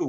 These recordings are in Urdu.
2।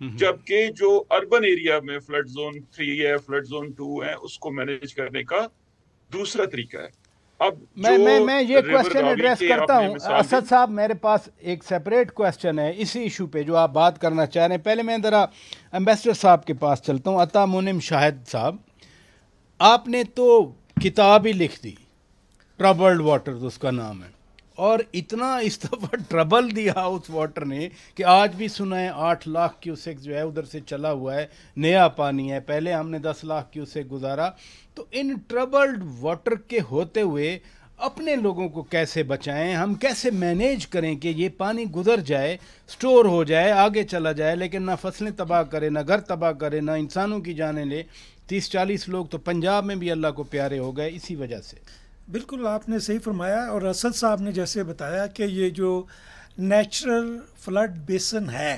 جبکہ جو اربن ایریا میں فلڈ زون 3 ہے، فلڈ زون 2 ہے، اس کو مینج کرنے کا دوسرا طریقہ ہے. اب میں یہ کویسچن ایڈریس کرتا ہوں. اسد صاحب میرے پاس ایک سیپریٹ کویسچن ہے اسی ایشو پہ جو آپ بات کرنا چاہ رہے ہیں. پہلے میں ذرا ایمبیسڈر صاحب کے پاس چلتا ہوں. عطا منعم شاہد صاحب، آپ نے تو کتاب ہی لکھ دی، ٹربلڈ واٹر اس کا نام ہے، اور اتنا اس دفعہ ٹربل دیا اس واٹر نے کہ آج بھی سنا ہے 8 لاکھ کیوسیک جو ہے ادھر سے چلا ہوا ہے، نیا پانی ہے. پہلے ہم نے 10 لاکھ کیوسیک گزارا. تو ان ٹربلڈ واٹر کے ہوتے ہوئے اپنے لوگوں کو کیسے بچائیں، ہم کیسے مینیج کریں کہ یہ پانی گزر جائے، سٹور ہو جائے، آگے چلا جائے، لیکن نہ فصلیں تباہ کرے، نہ گھر تباہ کرے، نہ انسانوں کی جانیں لے. 30-40 لوگ تو پنجاب میں بھی اللہ کو پیارے ہو گئے اسی وجہ سے. بالکل آپ نے صحیح فرمایا. اور اسد صاحب نے جیسے بتایا کہ یہ جو نیچرل فلڈ بیسن ہے،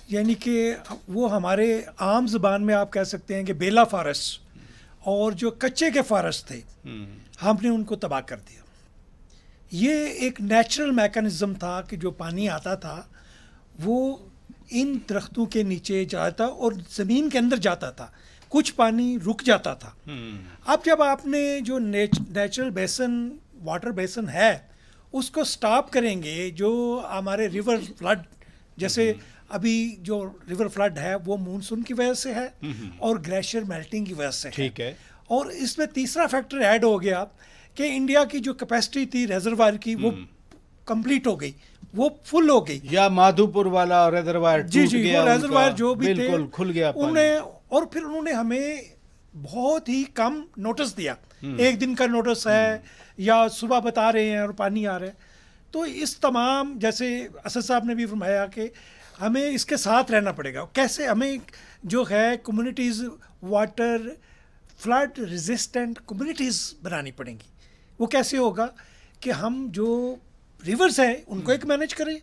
یعنی کہ وہ ہمارے عام زبان میں آپ کہہ سکتے ہیں کہ بیلا فارسٹ اور جو کچے کے فارسٹ تھے ہم نے ان کو تباہ کر دیا. یہ ایک نیچرل میکانزم تھا کہ جو پانی آتا تھا وہ ان درختوں کے نیچے جاتا اور زمین کے اندر جاتا تھا، کچھ پانی رک جاتا تھا. اب جب آپ نے جو نیچرل بیسن واٹر بیسن ہے اس کو سٹاپ کریں گے، جو ہمارے ریور فلڈ، جیسے ابھی جو ریور فلڈ ہے وہ مونسون کی وجہ سے ہے اور گلیشیئر میلٹنگ کی وجہ سے ٹھیک ہے. اور اس میں تیسرا فیکٹر ایڈ ہو گیا کہ انڈیا کی جو کیپیسٹی تھی ریزروائر کی وہ کمپلیٹ ہو گئی، وہ فل ہو گئی. یا مادھو پور والا ریزروائر ٹوٹ گیا، وہ ریزروائر جو بھی تھے بالکل کھل گیا انہوں نے، اور پھر انہوں نے ہمیں بہت ہی کم نوٹس دیا. 1 دن کا نوٹس ہے یا صبح بتا رہے ہیں اور پانی آ رہا ہے. تو اس تمام، جیسے اسد صاحب نے بھی فرمایا کہ ہمیں اس کے ساتھ رہنا پڑے گا. کیسے ہمیں جو ہے communities water flood resistant communities بنانی پڑیں گی. وہ کیسے ہوگا کہ ہم جو ریورز ہیں ان کو ایک مینیج کریں.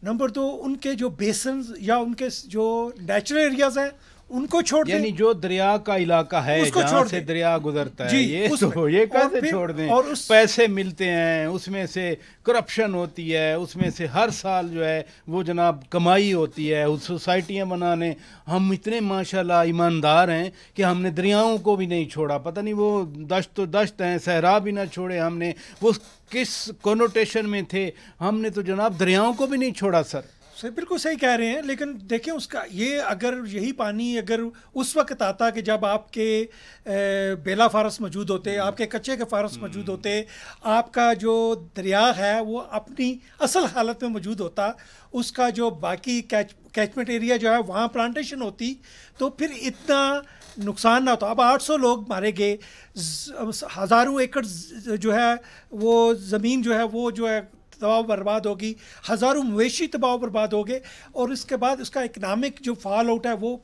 نمبر 2 ان کے جو بیسنز یا ان کے جو نیچرل ایریاز ہیں ان کو چھوڑ دیں، یعنی جو دریا کا علاقہ ہے جہاں سے دریا گزرتا ہے یہ کیسے چھوڑ دیں. اور پیسے ملتے ہیں، اس میں سے کرپشن ہوتی ہے، اس میں سے ہر سال جو ہے وہ جناب کمائی ہوتی ہے. سوسائٹیاں بنانے ہم اتنے ماشاءاللہ ایماندار ہیں کہ ہم نے دریاؤں کو بھی نہیں چھوڑا. پتہ نہیں وہ دشت تو دشت ہیں، صحرا بھی نہ چھوڑے ہم نے. وہ کس کنوٹیشن میں تھے، ہم نے تو جناب دریاؤں کو بھی نہیں چھوڑا. سر بالکل صحیح کہہ رہے ہیں. لیکن دیکھیں اس کا یہ، اگر یہی پانی اگر اس وقت آتا کہ جب آپ کے بیلا فارس موجود ہوتے، آپ کے کچے کے فارس موجود ہوتے، آپ کا جو دریا ہے وہ اپنی اصل حالت میں موجود ہوتا، اس کا جو باقی کیچمنٹ ایریا جو ہے وہاں پلانٹیشن ہوتی، تو پھر اتنا نقصان نہ ہوتا. اب 800 لوگ مارے گئے، ہزاروں ایکڑ جو ہے وہ زمین جو ہے وہ جو ہے تباہ برباد ہوگی، ہزاروں مویشی تباہ برباد ہو گئے. اور اس کے بعد اس کا اکنامک جو فال آؤٹ ہے وہ،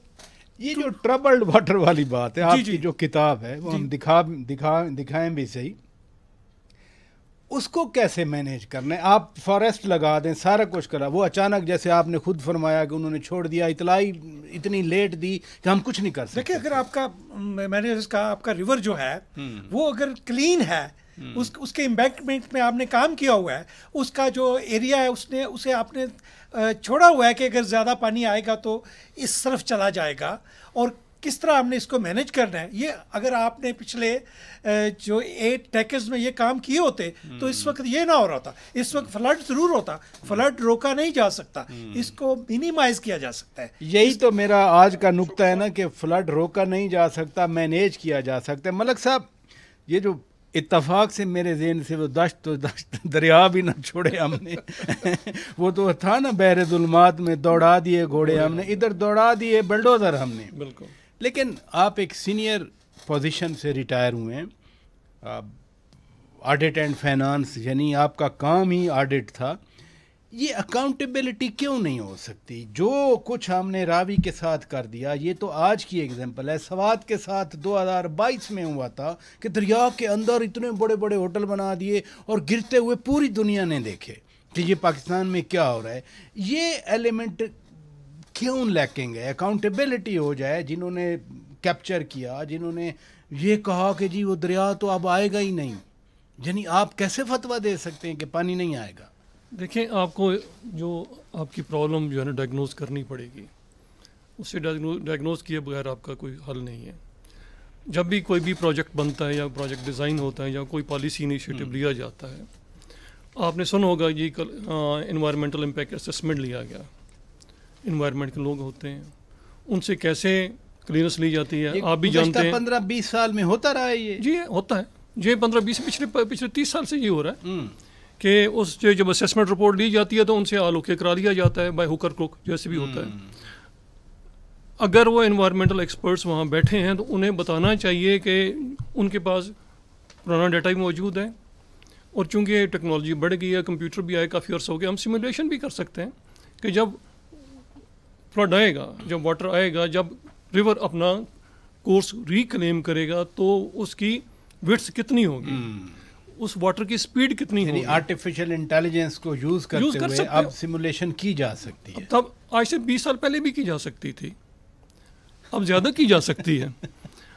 یہ جو ٹربلڈ واٹر والی بات ہے، آپ کی جو کتاب ہے وہ ہم دکھائیں بھی صحیح، اس کو کیسے مینیج کرنا ہے؟ آپ فارسٹ لگا دیں، سارا کچھ کرا، وہ اچانک جیسے آپ نے خود فرمایا کہ انہوں نے چھوڑ دیا، اطلاعی اتنی لیٹ دی کہ ہم کچھ نہیں کر سکتے. دیکھیں اگر آپ کا، میں نے اس کا، آپ کا ریور جو ہے وہ اگر کلین ہے، اس کے امبیکمنٹ میں آپ نے کام کیا ہوا ہے، اس کا جو ایریا ہے اسے آپ نے چھوڑا ہوا ہے کہ اگر زیادہ پانی آئے گا تو اس طرف چلا جائے گا، اور کس طرح ہم نے اس کو مینیج کرنا ہے. یہ اگر آپ نے پچھلے جو 8 ڈیکیڈز میں یہ کام کیے ہوتے تو اس وقت یہ نہ ہو رہا تھا. اس وقت فلڈ ضرور ہوتا، فلڈ روکا نہیں جا سکتا، اس کو مینیمائز کیا جا سکتا ہے. یہی تو میرا آج کا نقطہ ہے نا کہ فلڈ روکا نہیں جا سکتا، مینیج کیا جا سکتا ہے. ملک صاحب، یہ جو اتفاق سے میرے ذہن سے وہ دشت تو دشت، دریا بھی نہ چھوڑے ہم نے وہ تو تھا نا بحر ظلمات میں دوڑا دیے گھوڑے ہم نے، ادھر دوڑا دیے بلڈوزر ہم نے. بالکل. لیکن آپ ایک سینئر پوزیشن سے ریٹائر ہوئے ہیں، آڈٹ اینڈ فائنانس، یعنی آپ کا کام ہی آڈٹ تھا. یہ اکاؤنٹیبلٹی کیوں نہیں ہو سکتی؟ جو کچھ ہم نے راوی کے ساتھ کر دیا، یہ تو آج کی ایگزامپل ہے. سوات کے ساتھ 2022 میں ہوا تھا کہ دریا کے اندر اتنے بڑے بڑے ہوٹل بنا دیے اور گرتے ہوئے پوری دنیا نے دیکھے کہ یہ پاکستان میں کیا ہو رہا ہے. یہ ایلیمنٹ کیوں لیکنگ ہے؟ اکاؤنٹیبلٹی ہو جائے. جنہوں نے کیپچر کیا، جنہوں نے یہ کہا کہ جی وہ دریا تو اب آئے گا ہی نہیں، یعنی آپ کیسے فتویٰ دے سکتے ہیں کہ پانی نہیں آئے گا؟ دیکھیں، آپ کو جو آپ کی پرابلم جو ہے نا ڈائگنوز کرنی پڑے گی. اسے ڈائگنوز کیے بغیر آپ کا کوئی حل نہیں ہے. جب بھی کوئی بھی پروجیکٹ بنتا ہے یا پروجیکٹ ڈیزائن ہوتا ہے یا کوئی پالیسی انیشیٹو لیا جاتا ہے, آپ نے سنا ہوگا یہ انوائرمنٹل امپیکٹ اسسمنٹ لیا گیا. انوائرمنٹ کے لوگ ہوتے ہیں, ان سے کیسے کلیئرنس لی جاتی ہے آپ بھی جانتے ہیں. 15-20 سال میں ہوتا رہا ہے یہ. جی ہوتا ہے, یہ 15-20 پچھلے 30 سال سے یہ ہو رہا ہے کہ اس جب اسیسمنٹ رپورٹ لی جاتی ہے تو ان سے آلوکے کرا لیا جاتا ہے بائی ہوکر کروک, جیسے بھی ہوتا ہے. اگر وہ انوائرمنٹل ایکسپرٹس وہاں بیٹھے ہیں تو انہیں بتانا چاہیے کہ ان کے پاس پرانا ڈیٹا بھی موجود ہے, اور چونکہ ٹیکنالوجی بڑھ گئی ہے, کمپیوٹر بھی آئے کافی عرصہ ہو گیا, ہم سیمولیشن بھی کر سکتے ہیں کہ جب فلڈ آئے گا, جب واٹر آئے گا, جب ریور اپنا کورس ریکلیم کرے گا تو اس کی وڈث کتنی ہوگی, اس واٹر کی سپیڈ کتنی ہوگی. آرٹیفیشل انٹیلیجنس کو یوز کرتے ہوئے اب سیمولیشن کی جا سکتی ہے. تب آج سے 20 سال پہلے بھی کی جا سکتی تھی, اب زیادہ کی جا سکتی ہے.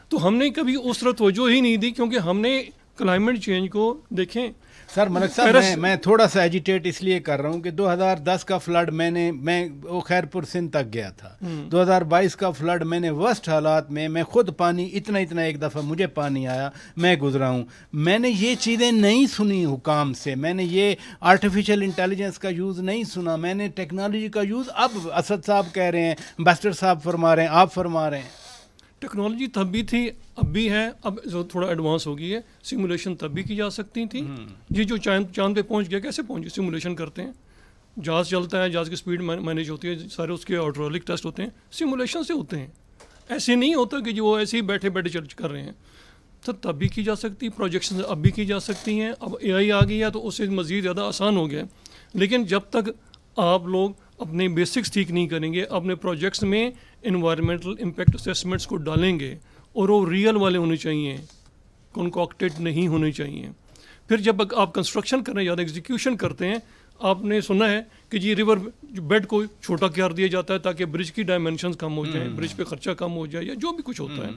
تو ہم نے کبھی اس طرح توجہ ہی نہیں دی, کیونکہ ہم نے کلائمیٹ چینج کو دیکھیں. سر ملک صاحب میں تھوڑا سا ایجیٹیٹ اس لیے کر رہا ہوں کہ 2010 کا فلڈ میں وہ خیر پور سندھ تک گیا تھا. 2022 کا فلڈ میں نے ورسٹ حالات میں خود پانی اتنا ایک دفعہ مجھے پانی آیا, میں گزرا ہوں. میں نے یہ چیزیں نہیں سنی حکام سے, میں نے یہ آرٹیفیشل انٹیلیجنس کا یوز نہیں سنا, میں نے ٹیکنالوجی کا یوز اب اسد صاحب کہہ رہے ہیں, امبیسڈر صاحب فرما رہے ہیں, آپ فرما رہے ہیں. ٹیکنالوجی تب بھی تھی, اب بھی ہے, اب تھوڑا ایڈوانس ہو گئی ہے. سیمولیشن تب بھی کی جا سکتی تھی. یہ جو چاند پہ پہنچ گیا, کیسے پہنچ گیا؟ سیمولیشن کرتے ہیں, جہاز چلتا ہے, جہاز کی سپیڈ مینیج ہوتی ہے, سارے اس کے ہائیڈرولک ٹیسٹ ہوتے ہیں, سیمولیشن سے ہوتے ہیں. ایسے نہیں ہوتا کہ جو وہ ایسے ہی بیٹھے چل کر رہے ہیں. تو تب بھی کی جا سکتی, پروجیکشن اب بھی کی جا سکتی ہیں. اب اے آئی آ گئی ہے تو اس سے مزید زیادہ آسان ہو گیا. لیکن جب تک آپ لوگ اپنے بیسکس ٹھیک نہیں کریں گے, اپنے پروجیکٹس میں انوائرمنٹل امپیکٹ اسیسمنٹس کو ڈالیں گے, اور وہ ریئل والے ہونے چاہیے, کنکاکٹیڈ نہیں ہونے چاہیے. پھر جب آپ کنسٹرکشن کرنے یا ایگزیکیوشن کرتے ہیں, آپ نے سنا ہے کہ جی ریور بیڈ کو چھوٹا کر دیا جاتا ہے تاکہ برج کی ڈائمینشنز کم ہو جائیں, برج پہ خرچہ کم ہو جائے, یا جو بھی کچھ ہوتا ہے.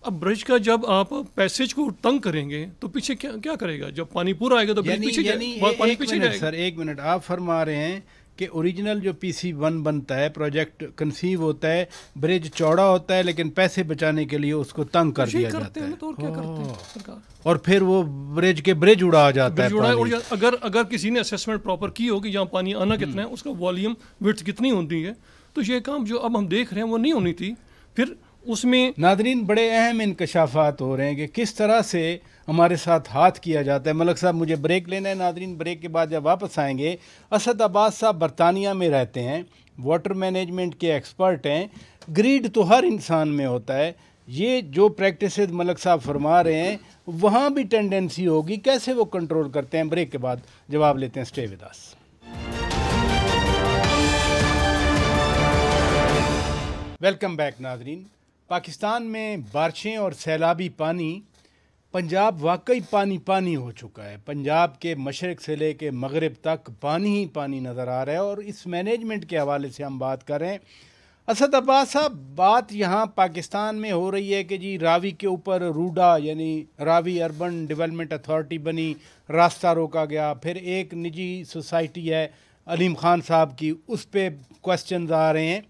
اب برج کا جب آپ پیسیج کو تنگ کریں گے تو پیچھے کیا کرے گا؟ جب پانی پورا آئے گا تو برج پیچھے جائے گا. سر ایک منٹ, آپ فرما رہے ہیں کہ اوریجنل جو PC1 بنتا ہے, پروجیکٹ کنسیو ہوتا ہے, برج چوڑا ہوتا ہے, لیکن پیسے بچانے کے لیے اس کو تنگ کر دیا جاتا ہے, تو کیا کرتے ہیں سرکار, اور پھر وہ برج اڑا جاتا ہے. اگر کسی نے اسیسمنٹ پراپر کی ہو کہ یہاں پانی آنا کتنا ہے, اس کا والیوم وڈتھ کتنی ہوتی ہے, تو یہ کام جو اب ہم دیکھ رہے ہیں وہ نہیں ہونی تھی. پھر اس میں ناظرین بڑے اہم انکشافات ہو رہے ہیں کہ کس طرح سے ہمارے ساتھ ہاتھ کیا جاتا ہے. ملک صاحب مجھے بریک لینا ہے. ناظرین بریک کے بعد جب واپس آئیں گے, اسد عباس صاحب برطانیہ میں رہتے ہیں, واٹر مینجمنٹ کے ایکسپرٹ ہیں. گریڈ تو ہر انسان میں ہوتا ہے. یہ جو پریکٹسز ملک صاحب فرما رہے ہیں وہاں بھی ٹینڈنسی ہوگی, کیسے وہ کنٹرول کرتے ہیں؟ بریک کے بعد جواب لیتے ہیں. Stay with us. Welcome back ناظرین. پاکستان میں بارشیں اور سیلابی پانی, پنجاب واقعی پانی ہو چکا ہے. پنجاب کے مشرق سے لے کے مغرب تک پانی ہی پانی نظر آ رہا ہے, اور اس مینجمنٹ کے حوالے سے ہم بات کر رہے ہیں. اسد عباس صاحب, بات یہاں پاکستان میں ہو رہی ہے کہ جی راوی کے اوپر روڈا یعنی راوی اربن ڈیولپمنٹ اتھارٹی بنی, راستہ روکا گیا. پھر ایک نجی سوسائٹی ہے علیم خان صاحب کی, اس پہ کوسچنز آ رہے ہیں.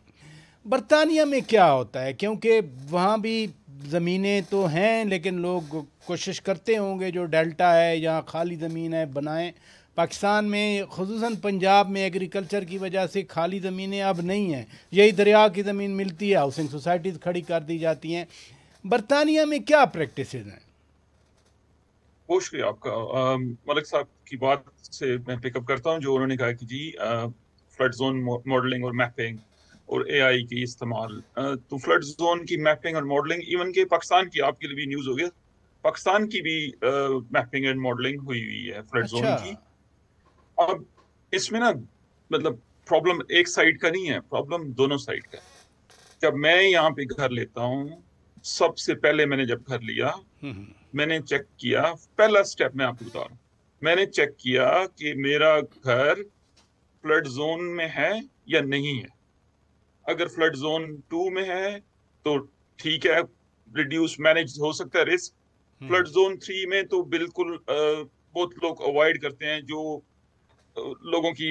برطانیہ میں کیا ہوتا ہے؟ کیونکہ وہاں بھی زمینیں تو ہیں, لیکن لوگ کوشش کرتے ہوں گے جو ڈیلٹا ہے یا خالی زمین ہے بنائیں. پاکستان میں خصوصاً پنجاب میں ایگریکلچر کی وجہ سے خالی زمینیں اب نہیں ہیں, یہی دریا کی زمین ملتی ہے, ہاؤسنگ سوسائٹیز کھڑی کر دی جاتی ہیں. برطانیہ میں کیا پریکٹسز ہیں؟ بہت شکریہ آپ کا. ملک صاحب کی بات سے میں پک اپ کرتا ہوں جو انہوں نے کہا کہ جی فلڈ زون ماڈلنگ اور میپنگ اور اے آئی کی استعمال. تو فلڈ زون کی میپنگ اور ماڈلنگ, ایون کہ پاکستان کی, آپ کے لیے بھی نیوز ہو گیا, پاکستان کی بھی میپنگ اینڈ ماڈلنگ ہوئی ہے فلڈ زون کی. اب اس میں نا مطلب پرابلم ایک سائڈ کا نہیں ہے, پرابلم دونوں سائڈ کا ہے. جب میں یہاں پہ گھر لیتا ہوں, سب سے پہلے میں نے جب گھر لیا میں نے چیک کیا, پہلا سٹیپ میں آپ کو بتا رہا ہوں, میں نے چیک کیا کہ میرا گھر فلڈ زون میں ہے یا نہیں ہے. اگر فلڈ زون 2 میں ہے تو ٹھیک ہے, ریڈیوس مینیج ہو سکتا ہے رسک. فلڈ زون 3 میں تو بالکل بہت لوگ اوائڈ کرتے ہیں, جو لوگوں کی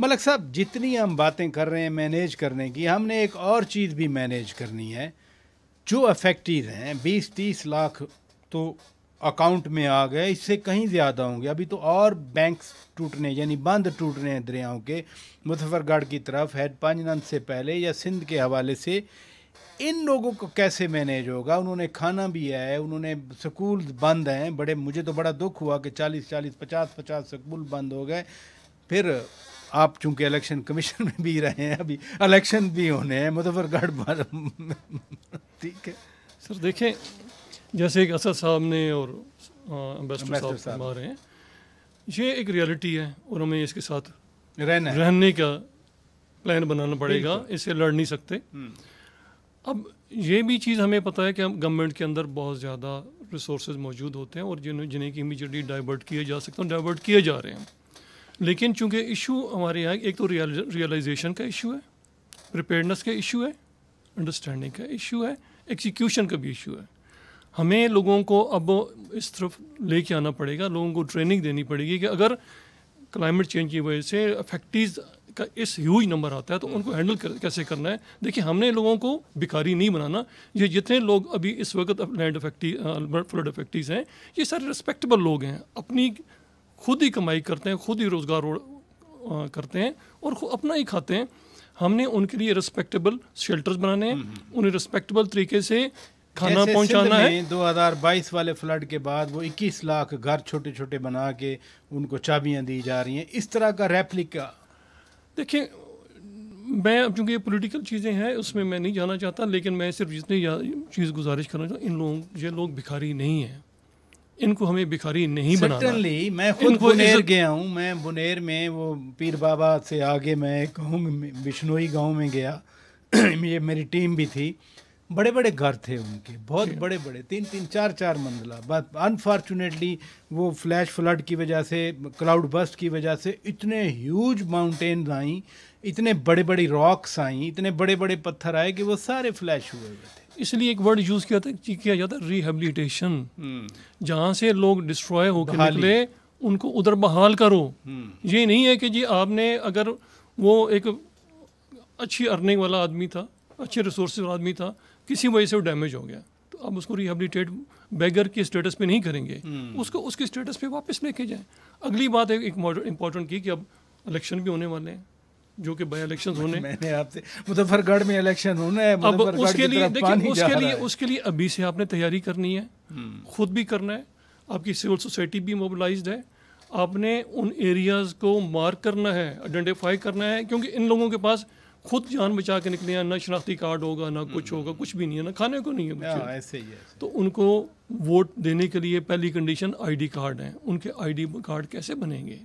ملک صاحب جتنی ہم باتیں کر رہے ہیں مینیج کرنے کی، ہم نے ایک اور چیز بھی مینیج کرنی ہے. جو افیکٹیز ہیں 20-30 لاکھ تو اکاؤنٹ میں آ گئے، اس سے کہیں زیادہ ہوں گے. ابھی تو اور بینکس ٹوٹنے یعنی بند ٹوٹ رہے ہیں دریاؤں کے، مظفر گڑھ کی طرف، ہیڈ پانجنند سے پہلے یا سندھ کے حوالے سے. ان لوگوں کو کیسے مینیج ہوگا؟ انہوں نے کھانا بھی ہے، انہوں نے سکول بند ہیں. مجھے تو بڑا دکھ ہوا کہ 40-50 سکول بند ہو گئے. پھر آپ چونکہ الیکشن کمیشن میں بھی رہے ہیں، ابھی الیکشن بھی ہونے ہیں مظفر گڑھ. ٹھیک ہے سر، دیکھیں جیسے کہ اسد صاحب نے اور امبیسڈر صاحب فرما رہے ہیں، یہ ایک ریالٹی ہے اور ہمیں اس کے ساتھ رہنے کا پلان بنانا پڑے گا، اس سے لڑ نہیں سکتے. اب یہ بھی چیز ہمیں پتہ ہے کہ ہم گورنمنٹ کے اندر بہت زیادہ ریسورسز موجود ہوتے ہیں اور جنہیں کہ امیجیٹلی ڈائیورٹ کیے جا سکتے ہیں، ڈائیورٹ کیے جا رہے ہیں. لیکن چونکہ ایشو ہمارے یہاں ایک تو ریئلائزیشن کا ایشو ہے، پریپیئرنس کا ایشو ہے، انڈرسٹینڈنگ کا ایشو ہے، ایگزیکیوشن کا بھی ایشو ہے. ہمیں لوگوں کو اب اس طرف لے کے آنا پڑے گا، لوگوں کو ٹریننگ دینی پڑے گی کہ اگر کلائمیٹ چینج کی وجہ سے افیکٹیز کا اس ہیوج نمبر آتا ہے تو ان کو ہینڈل کیسے کرنا ہے. دیکھیں ہم نے لوگوں کو بھکاری نہیں بنانا. یہ جتنے لوگ ابھی اس وقت لینڈ فلڈ افیکٹیز ہیں، یہ سارے رسپیکٹیبل لوگ ہیں، اپنی خود ہی کمائی کرتے ہیں، خود ہی روزگار کرتے ہیں اور اپنا ہی کھاتے ہیں. ہم نے ان کے لیے رسپیکٹیبل شیلٹرز بنانے ہیں، انہیں رسپیکٹیبل طریقے سے کھانا پہنچانا ہے. 2022 والے فلڈ کے بعد وہ 21 لاکھ گھر چھوٹے چھوٹے بنا کے ان کو چابیاں دی جا رہی ہیں. اس طرح کا ریپلیکا دیکھیں، میں اب چونکہ یہ پولیٹیکل چیزیں ہیں اس میں نہیں جانا چاہتا، لیکن میں صرف جتنی چیز گزارش کرنا چاہتا ہوں، یہ لوگ بھکاری نہیں ہیں، ان کو ہمیں بھکاری نہیں بنانا. سرٹنلی میں خود بنیر گیا ہوں، میں بنیر میں وہ پیر بابا سے آگے میں کہوں بشنوئی گاؤں میں گیا. یہ میری ٹیم بھی تھی. بڑے بڑے گھر تھے ان کے، بہت بڑے بڑے، 3-3 4-4 منزلہ. بٹ انفارچونیٹلی وہ فلیش فلڈ کی وجہ سے، کلاؤڈ بسٹ کی وجہ سے اتنے ہیوج ماؤنٹینز آئیں، اتنے بڑے بڑی راکس آئیں، اتنے بڑے بڑے پتھر آئے کہ وہ سارے فلیش ہوئے ہوئے تھے. اس لیے ایک ورڈ یوز کیا جاتا ہے ریہیبلیٹیشن. جہاں سے لوگ ڈسٹروائے ہو کے نکلے ان کو ادھر بحال کرو. یہ نہیں ہے کہ جی آپ نے، اگر وہ ایک اچھی ارننگ والا آدمی تھا، اچھے ریسورسز والا آدمی تھا، کسی وجہ سے وہ ڈیمیج ہو گیا، تو اب اس کو ریہیبلیٹیٹ بیگر کے اسٹیٹس پہ نہیں کریں گے، اس کو اس کے اسٹیٹس پہ واپس لے کے جائیں. اگلی بات ایک امپورٹنٹ کی کہ اب الیکشن بھی ہونے والے ہیں، جو کہ بائی الیکشن ہونے. میں نے آپ سے مظفر گڑھ میں الیکشن ہونا ہے، اب اس کے لیے ابھی سے آپ نے تیاری کرنی ہے، خود بھی کرنا ہے، آپ کی سول سوسائٹی بھی موبلائزڈ ہے. آپ نے ان ایریاز کو مارک کرنا ہے، آئیڈینٹیفائی کرنا ہے، کیونکہ ان لوگوں کے پاس خود جان بچا کے نکلے ہیں، نہ شناختی کارڈ ہوگا، نہ کچھ ہوگا، کچھ بھی نہیں ہے، نہ کھانے کو نہیں ہے بچے. ایسے ہی ہے. تو ان کو ووٹ دینے کے لیے پہلی کنڈیشن آئی ڈی کارڈ ہیں. ان کے آئی ڈی کارڈ کیسے بنیں گے؟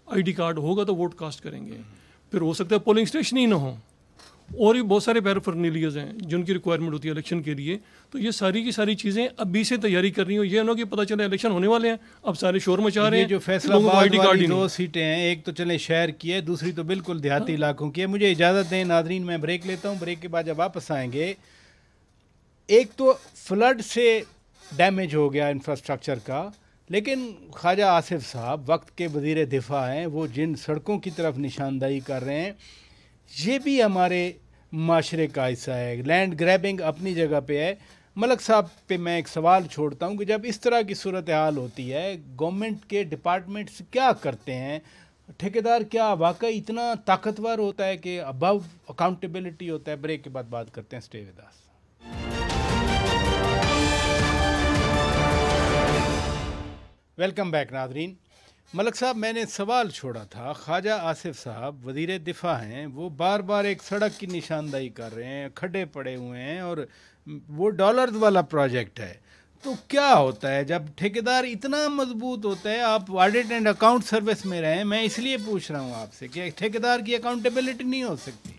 آئی ڈی کارڈ ہوگا تو ووٹ کاسٹ کریں گے. پھر ہو سکتا ہے پولنگ اسٹیشن ہی نہ ہوں، اور بھی بہت سارے پیرافرنیلیاز ہیں جن کی ریکوائرمنٹ ہوتی ہے الیکشن کے لیے. تو یہ ساری کی ساری چیزیں ابھی سے تیاری کر رہی ہوں. یہ نہ کہ پتہ چلے الیکشن ہونے والے ہیں اب سارے شور مچا رہے ہیں. جو فیصلہ آباد والی 2 سیٹیں ہیں، ایک تو چلے شہر کی ہے، دوسری تو بالکل دیہاتی علاقوں کی ہے. مجھے اجازت دیں ناظرین، میں بریک لیتا ہوں. بریک کے بعد جب واپس آئیں گے، ایک تو فلڈ سے ڈیمیج ہو گیا انفراسٹرکچر کا، لیکن خواجہ آصف صاحب وقت کے وزیر دفاع ہیں، وہ جن سڑکوں کی طرف نشاندہی کر رہے ہیں، یہ بھی ہمارے معاشرے کا حصہ ہے. لینڈ گریبنگ اپنی جگہ پہ ہے. ملک صاحب پہ میں ایک سوال چھوڑتا ہوں کہ جب اس طرح کی صورتحال ہوتی ہے، گورنمنٹ کے ڈپارٹمنٹس کیا کرتے ہیں؟ ٹھیکیدار کیا واقعی اتنا طاقتور ہوتا ہے کہ ابو اکاؤنٹیبلٹی ہوتا ہے؟ بریک کے بعد بات کرتے ہیں. Stay with us. Welcome back ناظرین. ملک صاحب، میں نے سوال چھوڑا تھا، خواجہ آصف صاحب وزیر دفاع ہیں، وہ بار بار ایک سڑک کی نشاندہی کر رہے ہیں، کھڈے پڑے ہوئے ہیں، اور وہ ڈالرز والا پروجیکٹ ہے. تو کیا ہوتا ہے جب ٹھیکیدار اتنا مضبوط ہوتا ہے؟ آپ آڈٹ اینڈ اکاؤنٹ سروس میں رہیں، میں اس لیے پوچھ رہا ہوں آپ سے کہ ٹھیکیدار کی اکاؤنٹیبلٹی نہیں ہو سکتی.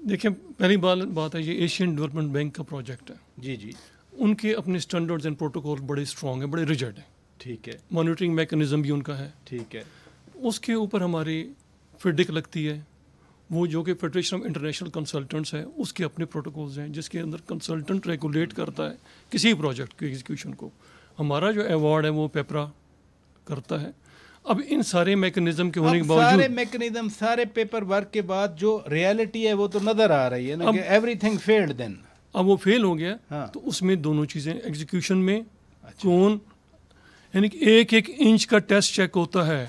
دیکھیں، پہلی بات ہے یہ ایشین ڈیولپمنٹ بینک کا پروجیکٹ ہے. جی جی. ان کے اپنے اسٹینڈرڈز اینڈ پروٹوکول بڑے اسٹرانگ ہیں، بڑے ریجڈ ہیں. ٹھیک ہے. مانیٹرنگ میکنزم بھی ان کا ہے. ٹھیک ہے. اس کے اوپر ہماری فیڈک لگتی ہے، وہ جو کہ فیڈریشن آف انٹرنیشنل کنسلٹنٹس ہے، اس کے اپنے پروٹوکولز ہیں جس کے اندر کنسلٹنٹ ریگولیٹ کرتا ہے کسی پروجیکٹ کے ایگزیکیوشن کو. ہمارا جو ایوارڈ ہے وہ پیپرا کرتا ہے. اب ان سارے میکنزم کے ہونے کے اب سارے باوجود میکنزم سارے پیپر ورک کے بعد جو ریالٹی ہے وہ تو نظر آ رہی ہے نا کہ ایوری تھنگ فیلڈ دین. اب وہ فیل ہو گیا ہاں. تو اس میں دونوں چیزیں ایگزیکیوشن میں کون یعنی کہ ایک ایک انچ کا ٹیسٹ چیک ہوتا ہے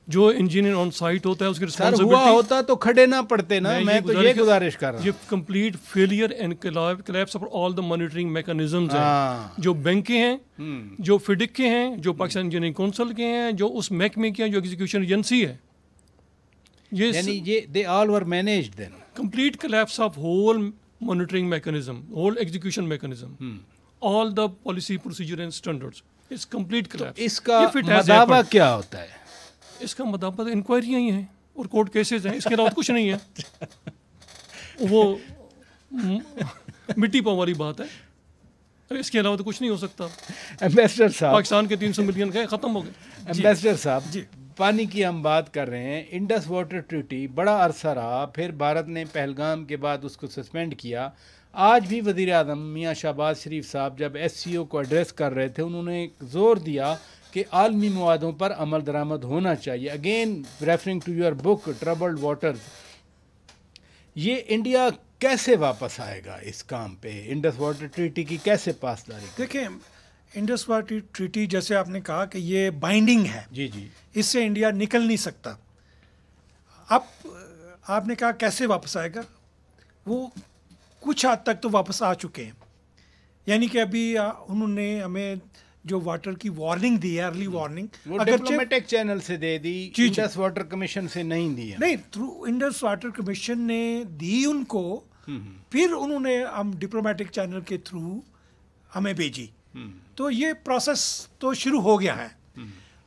جو انجینئر آن سائٹ ہوتا ہے اس کی سر ہوا رسپانسبلٹی ہوتا تو کھڑے نہ پڑتے نا. میں تو یہ گزارش کر رہا ہوں. یہ complete failure and collapse of all the monitoring mechanisms ہیں جو بینک کے ہیں جو فڈک کے ہیں جو پاکستان انجینئرنگ کونسل کے ہیں جو اس محکمے کے ہیں جو ایگزیکیوشن ایجنسی ہے. یعنی یہ they all were managed then. Complete collapse of whole monitoring mechanism, whole execution mechanism, all the policy procedure and standards, it's complete collapse. اس کا مداوع کیا ہوتا ہے؟ اس کا مداوع انکوائریاں ہی ہیں اور کورٹ کیسز ہیں, اس کے علاوہ کچھ نہیں ہے. وہ مٹی پاؤں والی بات ہے, اس کے علاوہ تو کچھ نہیں ہو سکتا. ایمبیسڈر صاحب, پاکستان کے 300 ملین گئے, ختم ہو گئے. ایمبیسڈر صاحب, پانی کی ہم بات کر رہے ہیں. انڈس واٹر ٹریٹی بڑا عرصہ رہا, پھر بھارت نے پہلگام کے بعد اس کو سسپینڈ کیا. آج بھی وزیر اعظم میاں شہباز شریف صاحب جب ایس سی او کو ایڈریس کر رہے تھے انہوں نے زور دیا کہ عالمی موادوں پر عمل درآمد ہونا چاہیے. Again referring to your book troubled waters, یہ انڈیا کیسے واپس آئے گا اس کام پہ؟ انڈس واٹر ٹریٹی کی کیسے پاسداری؟ دیکھیں, انڈس واٹر ٹریٹی جیسے آپ نے کہا کہ یہ بائنڈنگ ہے, جی جی, اس سے انڈیا نکل نہیں سکتا. اب آپ نے کہا کیسے واپس آئے گا, وہ کچھ حد تک تو واپس آ چکے ہیں. یعنی کہ ابھی انہوں نے ہمیں جو واٹر کی وارننگ دی ہے, ارلی وارننگ, وہ ڈپلومیٹک چینل سے دے دی, انڈس واٹر کمیشن سے نہیں دی. نہیں, تھرو انڈس واٹر کمیشن نے دی ان کو, پھر انہوں نے ہم ڈپلومیٹک چینل کے تھرو ہمیں بھیجی. تو یہ پروسیس تو شروع ہو گیا ہے,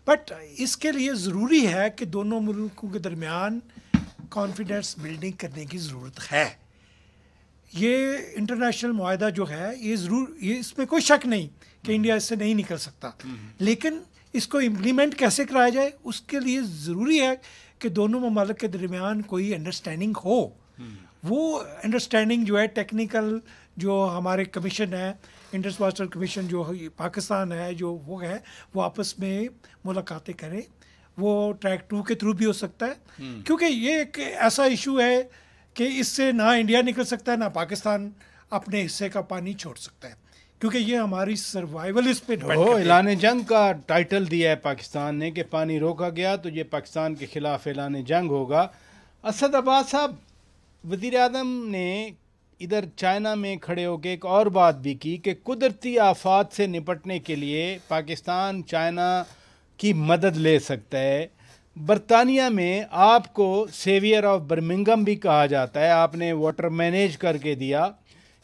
بٹ اس کے لیے ضروری ہے کہ دونوں ملکوں کے درمیان کانفیڈنس بلڈنگ کرنے کی ضرورت ہے. یہ انٹرنیشنل معاہدہ جو ہے یہ اس میں کوئی شک نہیں کہ انڈیا اس سے نہیں نکل سکتا, لیکن اس کو امپلیمنٹ کیسے کرایا جائے اس کے لیے ضروری ہے کہ دونوں ممالک کے درمیان کوئی انڈرسٹینڈنگ ہو. وہ انڈرسٹینڈنگ جو ہے ٹیکنیکل جو ہمارے کمیشن ہے, انڈس واٹر کمیشن جو پاکستان ہے جو وہ ہے, وہ آپس میں ملاقاتیں کریں. وہ ٹریک 2 کے تھرو بھی ہو سکتا ہے, کیونکہ یہ ایک ایسا ایشو ہے کہ اس سے نہ انڈیا نکل سکتا ہے نہ پاکستان اپنے حصے کا پانی چھوڑ سکتا ہے, کیونکہ یہ ہماری سروائیول اس پہ ڈیپینڈ کرتی ہے. اعلان جنگ کا ٹائٹل دیا ہے پاکستان نے کہ پانی روکا گیا تو یہ پاکستان کے خلاف اعلان جنگ ہوگا. اسد عباس صاحب, وزیر اعظم نے ادھر چائنا میں کھڑے ہو کے ایک اور بات بھی کی کہ قدرتی آفات سے نپٹنے کے لیے پاکستان چائنا کی مدد لے سکتا ہے. برطانیہ میں آپ کو سیویئر آف برمنگم بھی کہا جاتا ہے, آپ نے واٹر مینیج کر کے دیا.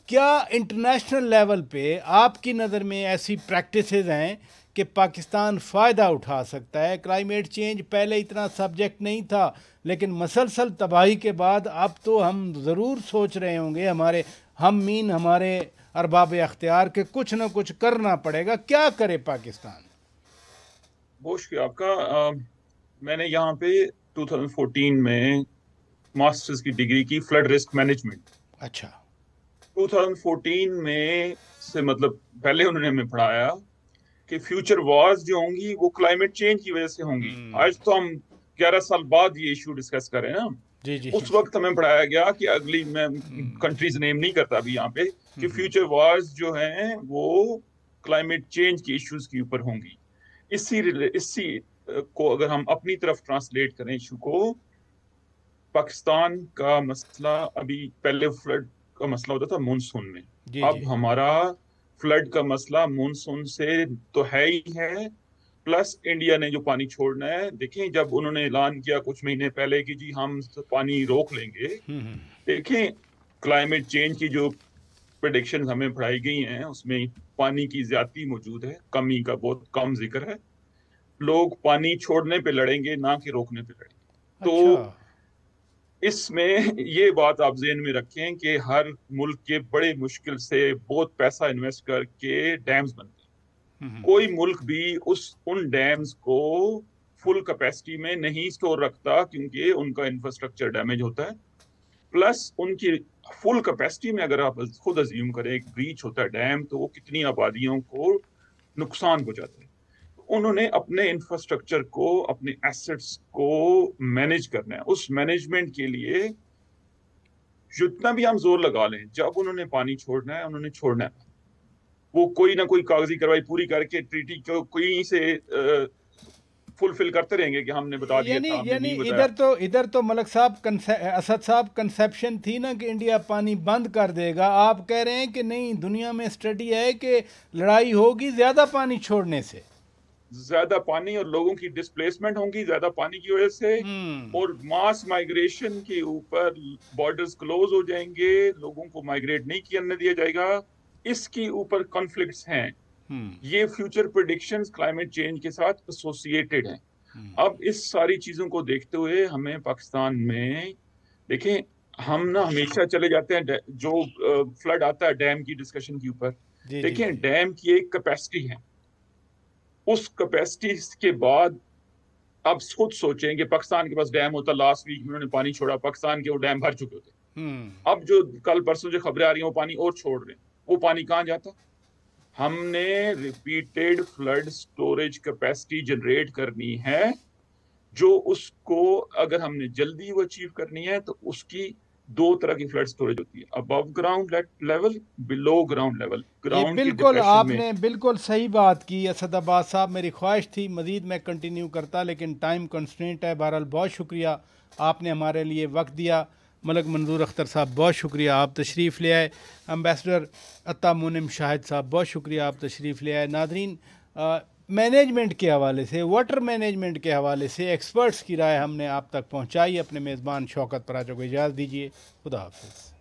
کیا انٹرنیشنل لیول پہ آپ کی نظر میں ایسی پریکٹسز ہیں کہ پاکستان فائدہ اٹھا سکتا ہے؟ کلائمیٹ چینج پہلے اتنا سبجیکٹ نہیں تھا, لیکن مسلسل تباہی کے بعد اب تو ہم ضرور سوچ رہے ہوں گے, ہمارے ارباب اختیار کے کچھ نہ کچھ کرنا پڑے گا. کیا کرے پاکستان؟ بہت شکریہ آپ کا. میں نے یہاں پہ 2014 میں ماسٹرز کی ڈگری کی فلڈ رسک مینجمنٹ. اچھا, 2014 میں سے مطلب پہلے انہوں نے ہمیں پڑھایا کہ فیوچر وارز جو ہوں گی وہ کلائمیٹ چینج کی وجہ سے ہوں گی. آج تو ہم 11 سال بعد یہ ایشو ڈسکس کر رہے ہیں نا. جی جی, اس وقت ہمیں پڑھایا گیا کہ اگلی, میں کنٹریز نیم نہیں کرتا ابھی یہاں پہ, کہ فیوچر وارز جو ہیں وہ کلائمیٹ چینج کے ایشوز کے اوپر ہوں گی. اسی کو اگر ہم اپنی طرف ٹرانسلیٹ کریں ایشو کو, پاکستان کا مسئلہ ابھی پہلے فلڈ کا مسئلہ ہوتا تھا مونسون میں, اب ہمارا فلڈ کا مسئلہ مونسون سے تو ہے ہی ہے, پلس انڈیا نے جو پانی چھوڑنا ہے. دیکھیں جب انہوں نے اعلان کیا کچھ مہینے پہلے کہ جی ہم پانی روک لیں گے, دیکھیں کلائمیٹ چینج کی جو پریڈکشن ہمیں پڑھائی گئی ہیں اس میں پانی کی زیادتی موجود ہے, کمی کا بہت کم ذکر ہے. لوگ پانی چھوڑنے پہ لڑیں گے نہ کہ روکنے پہ لڑیں گے. تو اس میں یہ بات آپ ذہن میں رکھیں کہ ہر ملک کے بڑے مشکل سے بہت پیسہ انویسٹ کر کے ڈیمز بنتے ہیں. کوئی ملک بھی ان ڈیمز کو فل کیپیسٹی میں نہیں سٹور رکھتا کیونکہ ان کا انفراسٹرکچر ڈیمیج ہوتا ہے. پلس ان کی فل کیپیسٹی میں اگر آپ خود ازیوم کریں ایک بریچ ہوتا ہے ڈیم, تو وہ کتنی آبادیوں کو نقصان پہنچاتا ہے. انہوں نے اپنے انفراسٹرکچر کو اپنے ایسٹس کو مینج کرنا ہے. اس مینجمنٹ کے لیے جتنا بھی ہم زور لگا لیں, جب انہوں نے پانی چھوڑنا ہے انہوں نے چھوڑنا ہے. وہ کوئی نہ کوئی کاغذی کارروائی پوری کر کے ٹریٹی کو کوئی سے فلفل کرتے رہیں گے کہ ہم نے بتا دیا تھا, ہم نے نہیں بتایا. ادھر تو ملک صاحب اسد صاحب کنسپشن تھی نا کہ انڈیا پانی بند کر دے گا. آپ کہہ رہے ہیں کہ نہیں, دنیا میں اسٹڈی ہے کہ لڑائی ہوگی زیادہ پانی چھوڑنے سے, زیادہ پانی اور لوگوں کی ڈسپلیسمنٹ ہوں گی زیادہ پانی کی وجہ سے, اور ماس مائگریشن کے اوپر بارڈرز کلوز ہو جائیں گے, لوگوں کو مائگریٹ نہیں کرنے دیا جائے گا. اس کے اوپر کانفلکٹس ہیں. یہ فیوچر پریڈکشنز کلائمیٹ چینج کے ساتھ ایسوسیٹڈ ہیں. اب اس ساری چیزوں کو دیکھتے ہوئے ہمیں پاکستان میں دیکھیں, ہم نا ہمیشہ چلے جاتے ہیں جو فلڈ آتا ہے ڈیم کی ڈسکشن کے اوپر. دیکھیں ڈیم کی ایک کیپیسٹی ہے, اس کیپیسٹی کے بعد اب خود سوچیں کہ پاکستان کے پاس ڈیم ہوتا, لاسٹ ویک میں انہوں نے پانی چھوڑا, پاکستان کے وہ ڈیم بھر چکے ہوتے. اب جو کل پرسوں جو خبریں آ رہی ہیں وہ پانی اور چھوڑ رہے ہیں, وہ پانی کہاں جاتا؟ ہم نے repeated flood storage capacity generate کرنی ہے, جو اس کو اگر ہم نے جلدی وہ اچیو کرنی ہے تو اس کی دو طرح کی فلڈ سٹوریج ہوتی ہے, ابو گراؤنڈ لیول, بلو گراؤنڈ لیول. بالکل آپ نے بالکل صحیح بات کی اسد عباس صاحب. میری خواہش تھی مزید میں کنٹینیو کرتا, لیکن ٹائم کنسٹرینٹ ہے. بہرحال بہت شکریہ, آپ نے ہمارے لیے وقت دیا. ملک منظور اختر صاحب بہت شکریہ, آپ تشریف لے آئے. امبیسڈر عطا مونم شاہد صاحب بہت شکریہ, آپ تشریف لے آئے. ناظرین, مینجمنٹ کے حوالے سے, واٹر مینجمنٹ کے حوالے سے ایکسپرٹس کی رائے ہم نے آپ تک پہنچائی. اپنے میزبان شوکت پراچا کو اجازت دیجیے. خدا حافظ.